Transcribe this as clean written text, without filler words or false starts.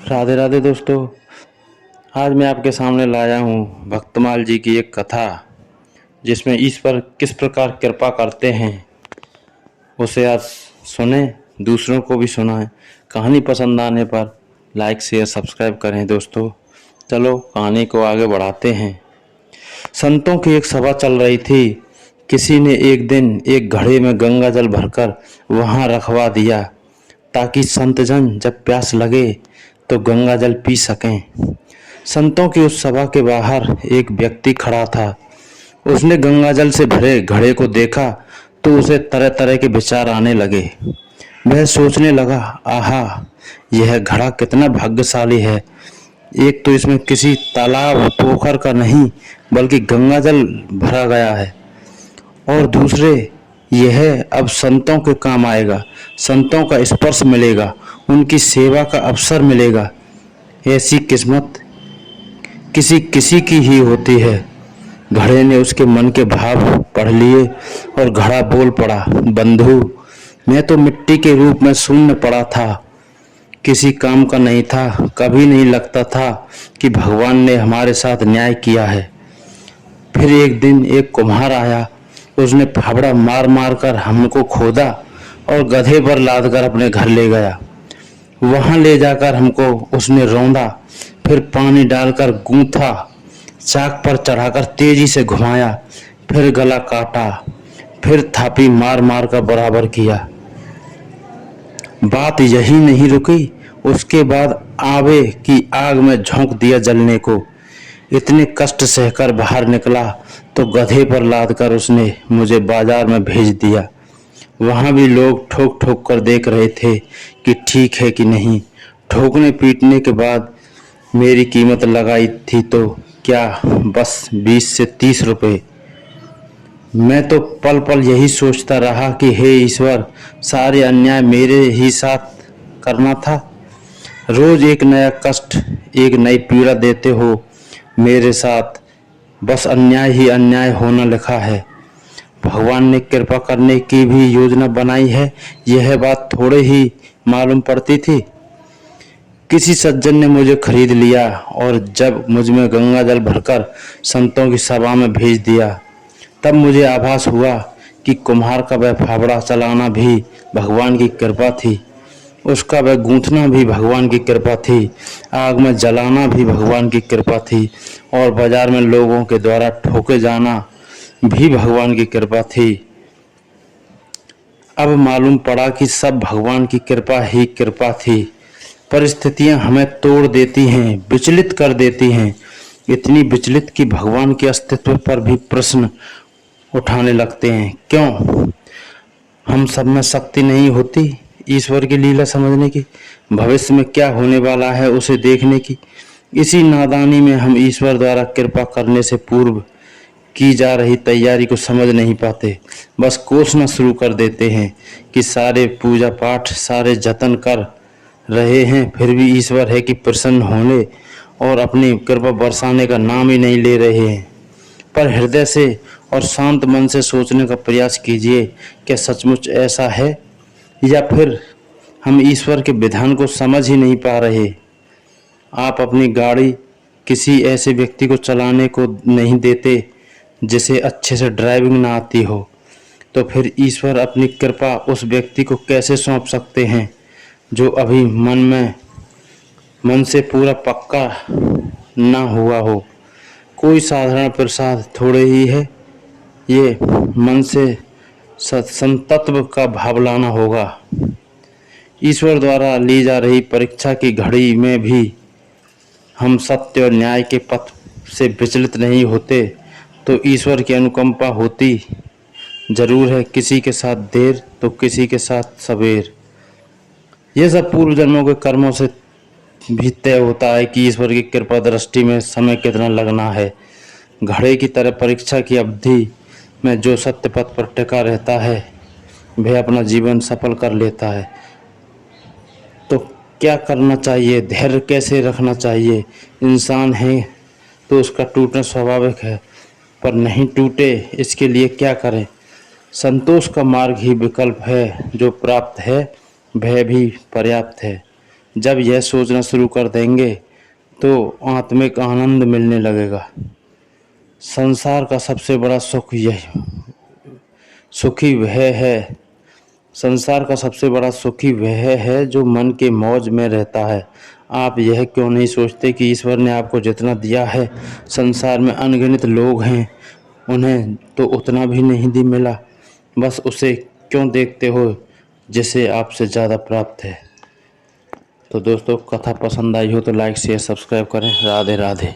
राधे राधे दोस्तों। आज मैं आपके सामने लाया हूँ भक्तमाल जी की एक कथा, जिसमें ईश्वर किस प्रकार कृपा करते हैं उसे आज सुने, दूसरों को भी सुनाएं। कहानी पसंद आने पर लाइक शेयर सब्सक्राइब करें दोस्तों। चलो कहानी को आगे बढ़ाते हैं। संतों की एक सभा चल रही थी। किसी ने एक दिन एक घड़े में गंगा जल भरकर वहां रखवा दिया, ताकि संतजन जब प्यास लगे तो गंगा जल पी सकें। संतों की उस सभा के बाहर एक व्यक्ति खड़ा था। उसने गंगा जल से भरे घड़े को देखा तो उसे तरह तरह के विचार आने लगे। वह सोचने लगा, आहा, यह घड़ा कितना भाग्यशाली है। एक तो इसमें किसी तालाब पोखर का नहीं बल्कि गंगा जल भरा गया है, और दूसरे यह अब संतों के काम आएगा। संतों का स्पर्श मिलेगा, उनकी सेवा का अवसर मिलेगा। ऐसी किस्मत किसी किसी की ही होती है। घड़े ने उसके मन के भाव पढ़ लिए और घड़ा बोल पड़ा, बंधु, मैं तो मिट्टी के रूप में शून्य पड़ा था, किसी काम का नहीं था। कभी नहीं लगता था कि भगवान ने हमारे साथ न्याय किया है। फिर एक दिन एक कुम्हार आया। उसने फावड़ा मार मार कर हमको खोदा और गधे पर लाद कर अपने घर ले गया। वहां ले जाकर हमको उसने रौंदा, फिर पानी डालकर गूंथा, चाक पर चढ़ाकर तेजी से घुमाया, फिर गला काटा, फिर थापी मार मार कर बराबर किया। बात यही नहीं रुकी, उसके बाद आवे की आग में झोंक दिया जलने को। इतने कष्ट सहकर बाहर निकला तो गधे पर लादकर उसने मुझे बाजार में भेज दिया। वहां भी लोग ठोक ठोक कर देख रहे थे कि ठीक है कि नहीं। ठोकने पीटने के बाद मेरी कीमत लगाई थी तो क्या, बस 20 से 30 रुपए। मैं तो पल पल यही सोचता रहा कि हे ईश्वर, सारे अन्याय मेरे ही साथ करना था। रोज एक नया कष्ट, एक नई पीड़ा देते हो मेरे साथ। बस अन्याय ही अन्याय होना लिखा है। भगवान ने कृपा करने की भी योजना बनाई है, यह बात थोड़े ही मालूम पड़ती थी। किसी सज्जन ने मुझे खरीद लिया और जब मुझ में गंगा जल भरकर संतों की सभा में भेज दिया, तब मुझे आभास हुआ कि कुम्हार का वह फावड़ा चलाना भी भगवान की कृपा थी, उसका वह गूंथना भी भगवान की कृपा थी, आग में जलाना भी भगवान की कृपा थी, और बाजार में लोगों के द्वारा ठोके जाना भी भगवान की कृपा थी। अब मालूम पड़ा कि सब भगवान की कृपा ही कृपा थी। परिस्थितियां हमें तोड़ देती हैं, विचलित कर देती हैं, इतनी विचलित कि भगवान के अस्तित्व पर भी प्रश्न उठाने लगते हैं। क्यों हम सब में शक्ति नहीं होती ईश्वर की लीला समझने की, भविष्य में क्या होने वाला है उसे देखने की? इसी नादानी में हम ईश्वर द्वारा कृपा करने से पूर्व की जा रही तैयारी को समझ नहीं पाते। बस कोसना शुरू कर देते हैं कि सारे पूजा पाठ, सारे जतन कर रहे हैं, फिर भी ईश्वर है कि प्रसन्न होने और अपनी कृपा बरसाने का नाम ही नहीं ले रहे हैं। पर हृदय से और शांत मन से सोचने का प्रयास कीजिए, क्या सचमुच ऐसा है, या फिर हम ईश्वर के विधान को समझ ही नहीं पा रहे? आप अपनी गाड़ी किसी ऐसे व्यक्ति को चलाने को नहीं देते जिसे अच्छे से ड्राइविंग ना आती हो, तो फिर ईश्वर अपनी कृपा उस व्यक्ति को कैसे सौंप सकते हैं जो अभी मन से पूरा पक्का ना हुआ हो? कोई साधारण प्रसाद थोड़े ही है, ये मन से संतत्व का भाव लाना होगा। ईश्वर द्वारा ली जा रही परीक्षा की घड़ी में भी हम सत्य और न्याय के पथ से विचलित नहीं होते तो ईश्वर की अनुकंपा होती जरूर है। किसी के साथ देर तो किसी के साथ सवेर। यह सब पूर्व जन्मों के कर्मों से भी तय होता है कि ईश्वर की कृपा दृष्टि में समय कितना लगना है। घड़े की तरह परीक्षा की अवधि में जो सत्य पथ पर टिका रहता है वह अपना जीवन सफल कर लेता है। तो क्या करना चाहिए, धैर्य कैसे रखना चाहिए? इंसान है तो उसका टूटना स्वाभाविक है, पर नहीं टूटे इसके लिए क्या करें? संतोष का मार्ग ही विकल्प है, जो प्राप्त है वह भी पर्याप्त है। जब यह सोचना शुरू कर देंगे तो आत्मिक आनंद मिलने लगेगा। संसार का सबसे बड़ा सुख यही सुखी वह है संसार का सबसे बड़ा सुखी वह है जो मन के मौज में रहता है। आप यह क्यों नहीं सोचते कि ईश्वर ने आपको जितना दिया है, संसार में अनगिनत लोग हैं, उन्हें तो उतना भी नहीं दी मिला। बस उसे क्यों देखते हो जिसे आपसे ज़्यादा प्राप्त है। तो दोस्तों, कथा पसंद आई हो तो लाइक शेयर सब्सक्राइब करें। राधे राधे।